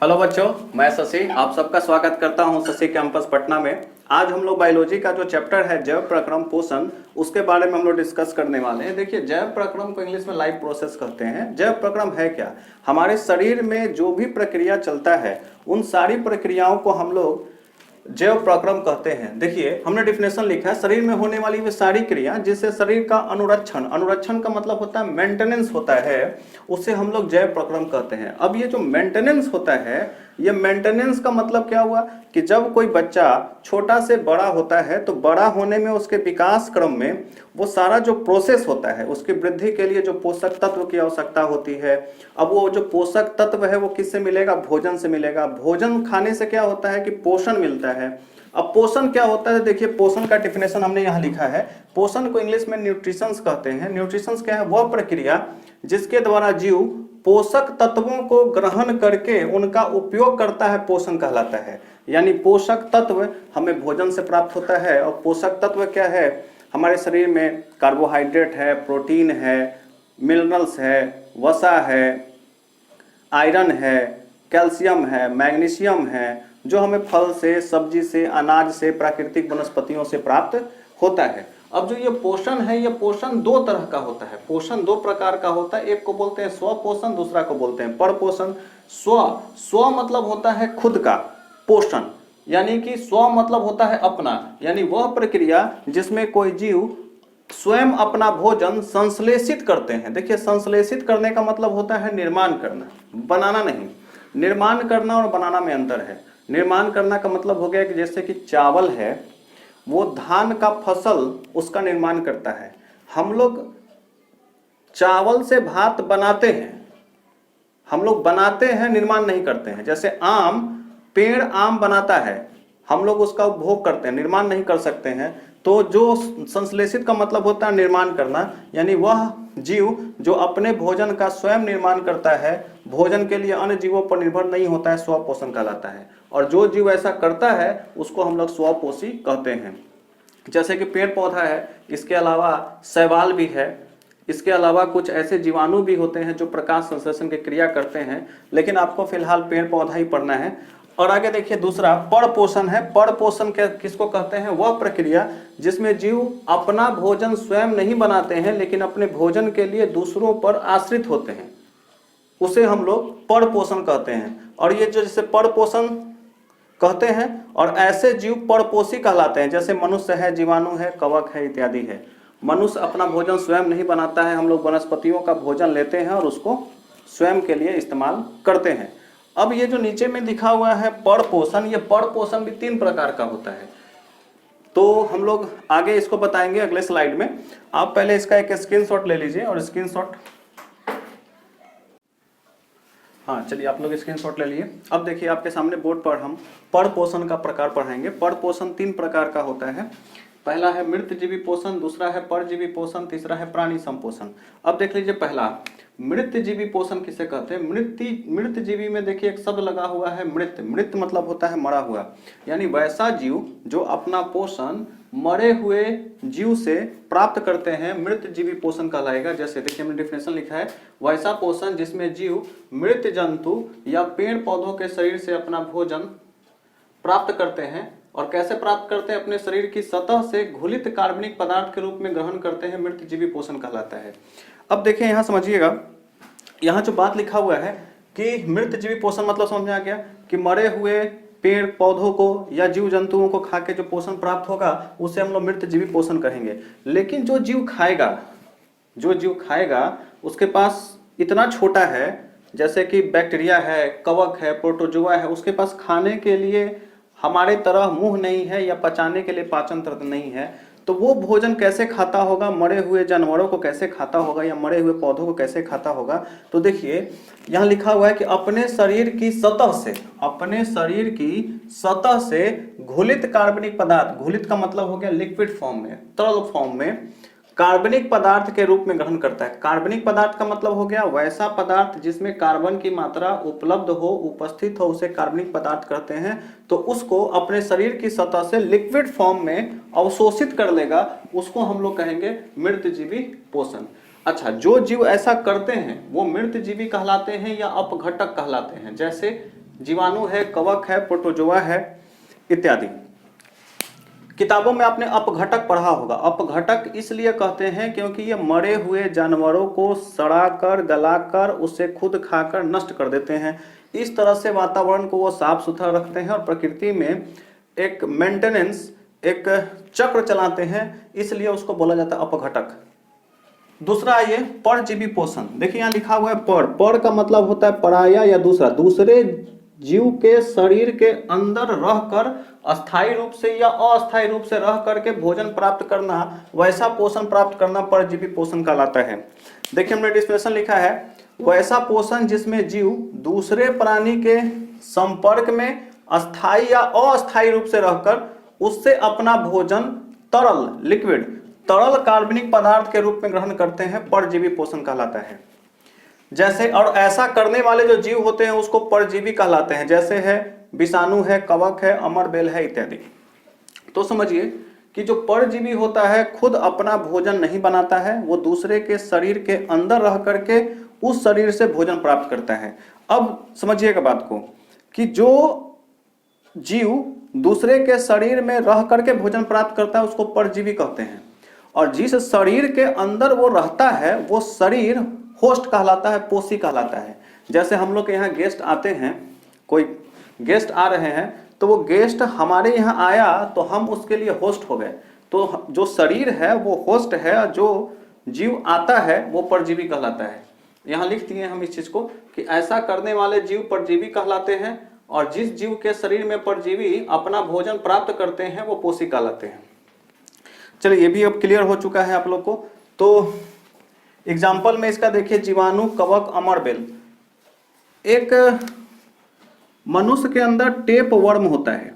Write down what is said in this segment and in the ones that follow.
Hello बच्चों, मैं शशि आप सबका स्वागत करता हूं शशि कैंपस पटना में। आज हम लोग बायोलॉजी का जो चैप्टर है जैव प्रक्रम पोषण, उसके बारे में हम लोग डिस्कस करने वाले हैं। देखिए, जैव प्रक्रम को इंग्लिश में लाइफ प्रोसेस कहते हैं। जैव प्रक्रम है क्या? हमारे शरीर में जो भी प्रक्रिया चलता है उन सारी प्रक्रियाओं को हम लोग जैव प्रक्रम कहते हैं। देखिए, हमने डिफिनेशन लिखा है, शरीर में होने वाली वे सारी क्रिया जिससे शरीर का अनुरक्षण का मतलब होता है मेंटेनेंस होता है, उसे हम लोग जैव प्रक्रम कहते हैं। अब ये जो मेंटेनेंस होता है, ये मेंटेनेंस का मतलब क्या हुआ कि जब कोई बच्चा छोटा से बड़ा होता है तो बड़ा होने में उसके विकास क्रम में वो सारा जो प्रोसेस होता है, उसकी वृद्धि के लिए जो पोषक तत्व की आवश्यकता होती है, अब वो जो पोषक तत्व है वो किससे मिलेगा? भोजन से मिलेगा। भोजन खाने से क्या होता है कि पोषण मिलता है। अब पोषण क्या होता है? देखिए, पोषण का डिफिनेशन हमने यहाँ लिखा है। पोषण को इंग्लिश में न्यूट्रिशंस कहते हैं। न्यूट्रिशंस क्या है? वह प्रक्रिया जिसके द्वारा जीव पोषक तत्वों को ग्रहण करके उनका उपयोग करता है, पोषण कहलाता है। यानी पोषक तत्व हमें भोजन से प्राप्त होता है। और पोषक तत्व क्या है? हमारे शरीर में कार्बोहाइड्रेट है, प्रोटीन है, मिनरल्स है, वसा है, आयरन है, कैल्शियम है, मैग्नीशियम है, जो हमें फल से, सब्जी से, अनाज से, प्राकृतिक वनस्पतियों से प्राप्त होता है। अब जो ये पोषण है, ये पोषण दो तरह का होता है। पोषण दो प्रकार का होता है। एक को बोलते हैं स्व पोषण, दूसरा को बोलते हैं पर पोषण। स्व मतलब होता है खुद का पोषण, यानी कि स्व मतलब होता है अपना, यानी वह प्रक्रिया जिसमें कोई जीव स्वयं अपना भोजन संश्लेषित करते हैं। देखिए, संश्लेषित करने का मतलब होता है निर्माण करना, बनाना नहीं। निर्माण करना और बनाना में अंतर है। निर्माण करना का मतलब हो गया कि जैसे कि चावल है, वो धान का फसल उसका निर्माण करता है। हम लोग चावल से भात बनाते हैं, हम लोग बनाते हैं, निर्माण नहीं करते हैं। जैसे आम, पेड़ आम बनाता है, हम लोग उसका उपभोग करते हैं, निर्माण नहीं कर सकते हैं। तो जो संश्लेषित का मतलब होता है निर्माण करना, यानी वह जीव जो अपने भोजन का स्वयं निर्माण करता है, भोजन के लिए अन्य जीवों पर निर्भर नहीं होता है, स्वपोषण कहलाता है। और जो जीव ऐसा करता है उसको हम लोग स्वपोषी कहते हैं। जैसे कि पेड़ पौधा है, इसके अलावा शैवाल भी है, इसके अलावा कुछ ऐसे जीवाणु भी होते हैं जो प्रकाश संश्लेषण की क्रिया करते हैं, लेकिन आपको फिलहाल पेड़ पौधा ही पढ़ना है। और आगे देखिए, दूसरा पर पोषण है। पर पोषण किसको कहते हैं? वह प्रक्रिया जिसमें जीव अपना भोजन स्वयं नहीं बनाते हैं, लेकिन अपने भोजन के लिए दूसरों पर आश्रित होते हैं, उसे हम लोग पर पोषण कहते हैं। और ये जो जैसे पर पोषण कहते हैं, और ऐसे जीव परपोषी कहलाते हैं, जैसे मनुष्य है, जीवाणु है, कवक है, इत्यादि है। मनुष्य अपना भोजन स्वयं नहीं बनाता है, हम लोग वनस्पतियों का भोजन लेते हैं और उसको स्वयं के लिए इस्तेमाल करते हैं। अब ये जो नीचे में लिखा हुआ है पर पोषण, ये पर पोषण भी 3 प्रकार का होता है। तो हम लोग आगे इसको बताएंगे अगले स्लाइड में। आप पहले इसका एक स्क्रीनशॉट ले लीजिए। और स्क्रीनशॉट, हाँ चलिए आप लोग स्क्रीनशॉट ले लिए। अब देखिए, आपके सामने बोर्ड पर हम पर पोषण का प्रकार पढ़ाएंगे। पर पोषण 3 प्रकार का होता है। पहला है मृतजीवी पोषण, दूसरा है परजीवी पोषण, तीसरा है प्राणी संपोषण। अब देख लीजिए, पहला मृतजीवी पोषण किसे कहते हैं? मृतजीवी में देखिए एक शब्द लगा हुआ है मृत। मृत मतलब होता है मरा हुआ, यानी वैसा जीव जो अपना पोषण मरे हुए जीव से प्राप्त करते हैं, मृतजीवी पोषण कहलाएगा। जैसे देखिए, हमने डिफिनेशन लिखा है, वैसा पोषण जिसमें जीव मृत जंतु या पेड़ पौधों के शरीर से अपना भोजन प्राप्त करते हैं। और कैसे प्राप्त करते हैं? अपने शरीर की सतह से घुलित कार्बनिक पदार्थ के रूप में ग्रहण करते हैं, मृतजीवी पोषण कहलाता है। अब देखिए, यहाँ समझिएगा, यहाँ जो बात लिखा हुआ है कि मृतजीवी पोषण मतलब समझ में आ गया कि मरे हुए पेड़ पौधों को या जीव जंतुओं को खा के जो पोषण प्राप्त होगा उसे हम लोग मृतजीवी पोषण कहेंगे। लेकिन जो जीव खाएगा उसके पास इतना छोटा है, जैसे कि बैक्टीरिया है, कवक है, प्रोटोजोआ है, उसके पास खाने के लिए हमारे तरह मुंह नहीं है या पचाने के लिए पाचन तंत्र नहीं है, तो वो भोजन कैसे खाता होगा? मरे हुए जानवरों को कैसे खाता होगा या मरे हुए पौधों को कैसे खाता होगा? तो देखिए, यहाँ लिखा हुआ है कि अपने शरीर की सतह से घुलित कार्बनिक पदार्थ, घुलित का मतलब हो गया लिक्विड फॉर्म में, तरल फॉर्म में, कार्बनिक पदार्थ के रूप में ग्रहण करता है। कार्बनिक पदार्थ का मतलब हो गया वैसा पदार्थ जिसमें कार्बन की मात्रा उपलब्ध हो, उपस्थित हो, उसे कार्बनिक पदार्थ कहते हैं। तो उसको अपने शरीर की सतह से लिक्विड फॉर्म में अवशोषित कर लेगा, उसको हम लोग कहेंगे मृतजीवी पोषण। अच्छा, जो जीव ऐसा करते हैं वो मृतजीवी कहलाते हैं या अपघटक कहलाते हैं? जैसे जीवाणु है, कवक है, प्रोटोजोआ है इत्यादि। किताबों में आपने अपघटक पढ़ा होगा। अपघटक इसलिए कहते हैं क्योंकि ये मरे हुए जानवरों को सड़ाकर, गलाकर, उसे खुद खाकर नष्ट कर देते हैं। इस तरह से वातावरण को वो साफ सुथरा रखते हैं और प्रकृति में एक मेंटेनेंस, एक चक्र चलाते हैं, इसलिए उसको बोला जाता है अपघटक। दूसरा आइए परजीवी पोषण। देखिए यहाँ लिखा हुआ है पर का मतलब होता है पराया या दूसरा, दूसरे जीव के शरीर के अंदर रहकर अस्थायी रूप से या अस्थायी रूप से रह करके भोजन प्राप्त करना, वैसा पोषण प्राप्त करना परजीवी पोषण कहलाता है। देखिए हमने डिस्क्रिप्शन लिखा है, वैसा पोषण जिसमें जीव दूसरे प्राणी के संपर्क में अस्थायी या अस्थायी रूप से रहकर उससे अपना भोजन तरल, लिक्विड, तरल कार्बनिक पदार्थ के रूप में ग्रहण करते हैं, परजीवी पोषण कहलाता है। जैसे, और ऐसा करने वाले जो जीव होते हैं उसको परजीवी कहलाते हैं, जैसे है विषाणु है, कवक है, अमरबेल है इत्यादि। तो समझिए कि जो परजीवी होता है खुद अपना भोजन नहीं बनाता है, वो दूसरे के शरीर के अंदर रह करके उस शरीर से भोजन प्राप्त करता है। अब समझिएगा बात को कि जो जीव दूसरे के शरीर में रह करके भोजन प्राप्त करता है उसको परजीवी कहते हैं, और जिस शरीर के अंदर वो रहता है वो शरीर होस्ट कहलाता है, पोषी कहलाता है। जैसे हम लोग के यहाँ गेस्ट आते हैं, कोई गेस्ट आ रहे हैं, तो वो गेस्ट हमारे यहाँ आया तो हम उसके लिए होस्ट हो गए। तो जो शरीर है वो होस्ट है, जो जीव आता है वो परजीवी कहलाता है। यहाँ लिख दिए हम इस चीज को कि ऐसा करने वाले जीव परजीवी कहलाते हैं, और जिस जीव के शरीर में परजीवी अपना भोजन प्राप्त करते हैं वो पोषी कहलाते हैं। चलिए ये भी अब क्लियर हो चुका है आप लोग को। तो एग्जाम्पल में इसका देखिए, जीवाणु, कवक, अमरबेल। एक मनुष्य के अंदर टेप वर्म होता है,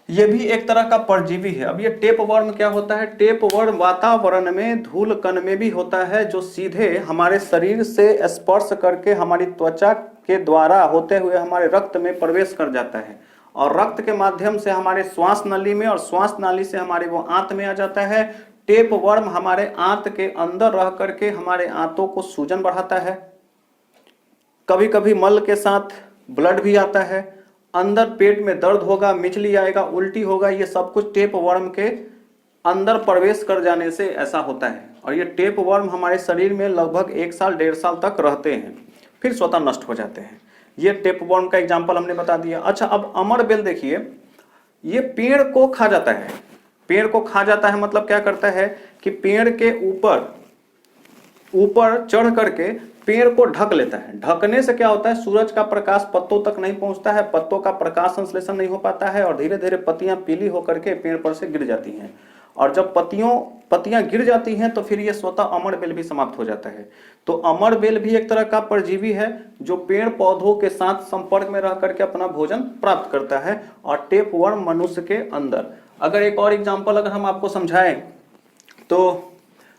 यह भी एक तरह का परजीवी है। अब ये टेप वर्म क्या होता है? टेप वर्म वातावरण में, धूल कण में भी होता है, जो सीधे हमारे शरीर से स्पर्श करके हमारी त्वचा के द्वारा होते हुए हमारे रक्त में प्रवेश कर जाता है, और रक्त के माध्यम से हमारे श्वास नली में, और श्वास नाली से हमारे वो आंत में आ जाता है। टेप वर्म हमारे आंत के अंदर रह करके हमारे आंतों को सूजन बढ़ाता है। कभी कभी मल के साथ ब्लड भी आता है, अंदर पेट में दर्द होगा, मिचली आएगा, उल्टी होगा, ये सब कुछ टेप वर्म के अंदर प्रवेश कर जाने से ऐसा होता है। और ये टेप वर्म हमारे शरीर में लगभग 1 साल 1.5 साल तक रहते हैं, फिर स्वतः नष्ट हो जाते हैं। ये टेप वर्म का एग्जाम्पल हमने बता दिया। अच्छा, अब अमरबेल देखिए, ये पेड़ को खा जाता है। पेड़ को खा जाता है मतलब क्या करता है कि पेड़ के ऊपर चढ़ करके पेड़ को ढक लेता है। ढकने से क्या होता है? सूरज का प्रकाश पत्तों तक नहीं पहुंचता है, पत्तों का प्रकाश संश्लेषण नहीं हो पाता है, और धीरे धीरे पत्तियां पीली होकर के पेड़ पर से गिर जाती हैं। और जब पत्तियां गिर जाती हैं तो फिर ये स्वतः अमरबेल भी समाप्त हो जाता है। तो अमरबेल भी एक तरह का परजीवी है जो पेड़ पौधों के साथ संपर्क में रह करके अपना भोजन प्राप्त करता है, और टेप वर्म मनुष्य के अंदर। अगर एक और एग्जाम्पल अगर हम आपको समझाएं तो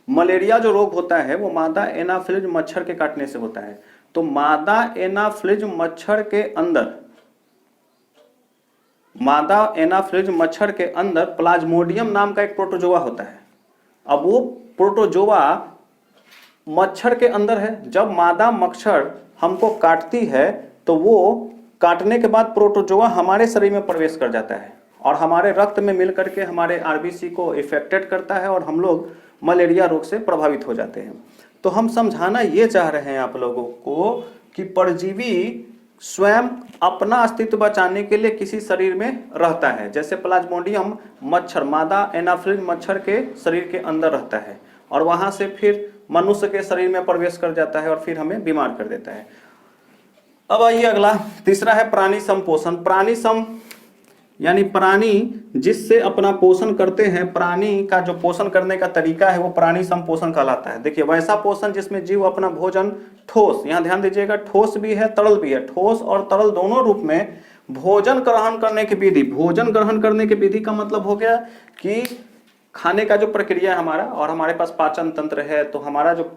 मलेरिया जो रोग होता है वो मादा एनाफिलिज मच्छर के काटने से होता है। तो मादा एनाफिलिज मच्छर के अंदर प्लाज्मोडियम नाम का एक प्रोटोजोआ होता है। अब वो प्रोटोजोआ मच्छर के अंदर है। जब मादा मच्छर हमको काटती है तो वो काटने के बाद प्रोटोजोआ हमारे शरीर में प्रवेश कर जाता है और हमारे रक्त में मिल करके हमारे आरबीसी को इफेक्टेड करता है, और हम लोग मलेरिया रोग से प्रभावित हो जाते हैं। तो हम समझाना ये चाह रहे हैं आप लोगों को कि परजीवी स्वयं अपना अस्तित्व बचाने के लिए किसी शरीर में रहता है। जैसे प्लाज्मोडियम मच्छर मादा एनाफिलिज मच्छर के शरीर के अंदर रहता है, और वहां से फिर मनुष्य के शरीर में प्रवेश कर जाता है और फिर हमें बीमार कर देता है। अब आइए अगला, तीसरा है प्राणी संपोषण। प्राणी सम यानी प्राणी जिससे अपना पोषण करते हैं, प्राणी का जो पोषण करने का तरीका है वो प्राणी संपोषण कहलाता है। देखिए, वैसा पोषण जिसमें जीव अपना भोजन ठोस, यहाँ ध्यान दीजिएगा, ठोस भी है तरल भी है, ठोस और तरल दोनों रूप में भोजन ग्रहण करने की विधि। भोजन ग्रहण करने की विधि का मतलब हो गया कि खाने का जो प्रक्रिया है हमारा, और हमारे पास पाचन तंत्र है, तो हमारा जो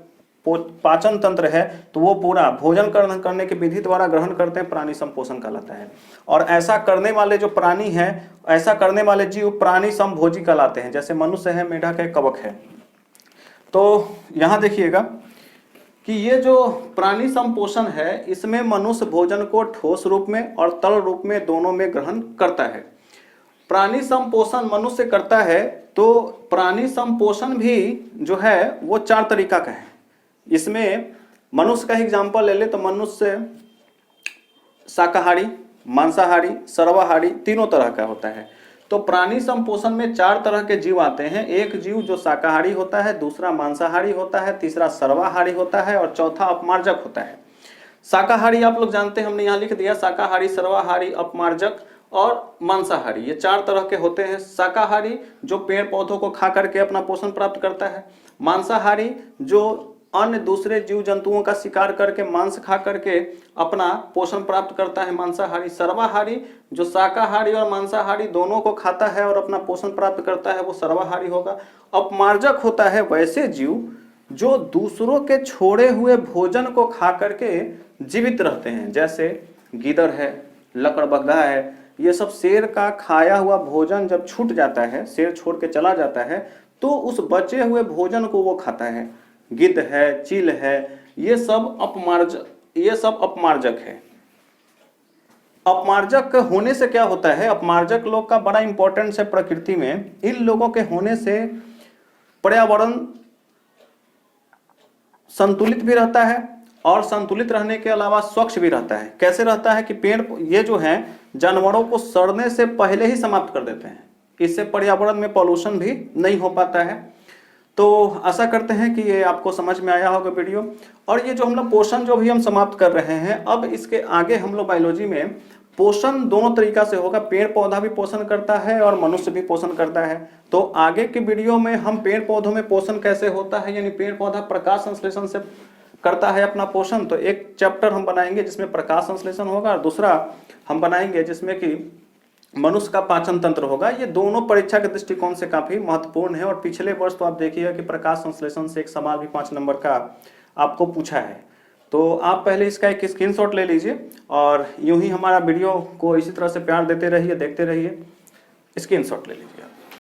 पाचन तंत्र है तो वो पूरा भोजन ग्रहण करने की विधि द्वारा ग्रहण करते हैं, प्राणी संपोषण कहलाता है। और ऐसा करने वाले जो प्राणी हैं, ऐसा करने वाले जीव प्राणी समभोजी कहलाते हैं। जैसे मनुष्य है, मेढक है, कवक है। तो यहां देखिएगा, कि ये जो प्राणी संपोषण है इसमें मनुष्य भोजन को ठोस रूप में और तरल रूप में दोनों में ग्रहण करता है। प्राणी संपोषण मनुष्य करता है तो प्राणी संपोषण भी जो है वो 4 तरीका का है। इसमें मनुष्य का एग्जाम्पल ले ले तो मनुष्य शाकाहारी, मांसाहारी, सर्वाहारी तीनों तरह का होता है। तो प्राणी संपोषण में 4 तरह के जीव आते हैं। एक जीव जो शाकाहारी होता है, दूसरा मांसाहारी होता है, तीसरा सर्वाहारी होता है और चौथा अपमार्जक होता है। शाकाहारी आप लोग जानते हैं, हमने यहाँ लिख दिया शाकाहारी, सर्वाहारी, अपमार्जक और मांसाहारी, ये 4 तरह के होते हैं। शाकाहारी जो पेड़ पौधों को खा करके अपना पोषण प्राप्त करता है, मांसाहारी जो अन्य दूसरे जीव जंतुओं का शिकार करके मांस खा करके अपना पोषण प्राप्त करता है, मांसाहारी। सर्वाहारी जो शाकाहारी और मांसाहारी दोनों को खाता है और अपना पोषण प्राप्त करता है, वो सर्वाहारी होगा। अपमार्जक होता है वैसे जीव जो दूसरों के छोड़े हुए भोजन को खा करके जीवित रहते हैं, जैसे गीदड़ है, लकड़बग्घा है। ये सब शेर का खाया हुआ भोजन जब छूट जाता है, शेर छोड़ के चला जाता है, तो उस बचे हुए भोजन को वो खाता है। गिद्ध है, चील है, ये सब अपमार्जक है। अपमार्जक होने से क्या होता है, अपमार्जक लोग का बड़ा इंपॉर्टेंस है प्रकृति में। इन लोगों के होने से पर्यावरण संतुलित भी रहता है और संतुलित रहने के अलावा स्वच्छ भी रहता है। कैसे रहता है कि पेड़ ये जो है जानवरों को सड़ने से पहले ही समाप्त कर देते हैं, इससे पर्यावरण में पॉल्यूशन भी नहीं हो पाता है। तो आशा करते हैं कि ये आपको समझ में आया होगा वीडियो। और ये जो हम लोग पोषण जो भी हम समाप्त कर रहे हैं, अब इसके आगे हम लोग बायोलॉजी में पोषण दोनों तरीका से होगा। पेड़ पौधा भी पोषण करता है और मनुष्य भी पोषण करता है। तो आगे के वीडियो में हम पेड़ पौधों में पोषण कैसे होता है, यानी पेड़ पौधा प्रकाश संश्लेषण से करता है अपना पोषण, तो एक चैप्टर हम बनाएंगे जिसमें प्रकाश संश्लेषण होगा और दूसरा हम बनाएंगे जिसमें कि मनुष्य का पाचन तंत्र होगा। ये दोनों परीक्षा के दृष्टिकोण से काफी महत्वपूर्ण है। और पिछले वर्ष तो आप देखिएगा कि प्रकाश संश्लेषण से एक सवाल भी 5 नंबर का आपको पूछा है। तो आप पहले इसका एक स्क्रीनशॉट ले लीजिए और यूं ही हमारा वीडियो को इसी तरह से प्यार देते रहिए, देखते रहिए। स्क्रीनशॉट ले लीजिए।